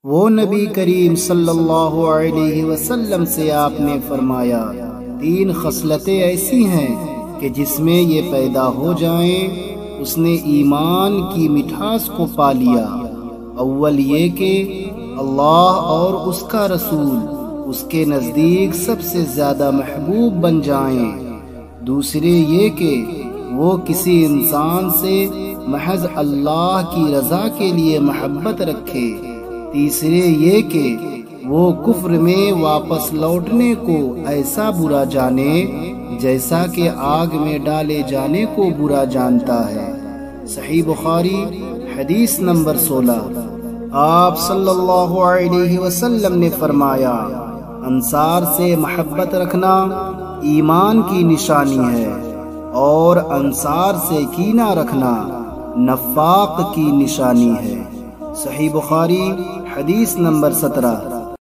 وہ نبی کریم صلی اللہ علیہ وسلم سے آپ نے فرمایا 3 خصلتیں ایسی ہیں کہ جس میں یہ پیدا ہو جائیں اس نے ایمان کی مٹھاس کو پا لیا۔ اول یہ کہ اللہ اور اس کا رسول اس کے نزدیک سب سے زیادہ محبوب بن جائیں۔ دوسرے یہ کہ وہ کسی انسان سے محض اللہ کی رضا کے لیے محبت رکھے۔ تیسرے یہ کہ وہ کفر میں واپس لوٹنے کو ایسا برا جانے جیسا کہ آگ میں ڈالے جانے کو برا جانتا ہے۔ صحیح بخاری حدیث نمبر 16۔ آپ صلی اللہ علیہ وسلم نے فرمایا انصار سے محبت رکھنا ایمان کی نشانی ہے اور انصار سے کینہ رکھنا نفاق کی نشانی ہے۔ صحیح بخاری حدیث نمبر 17۔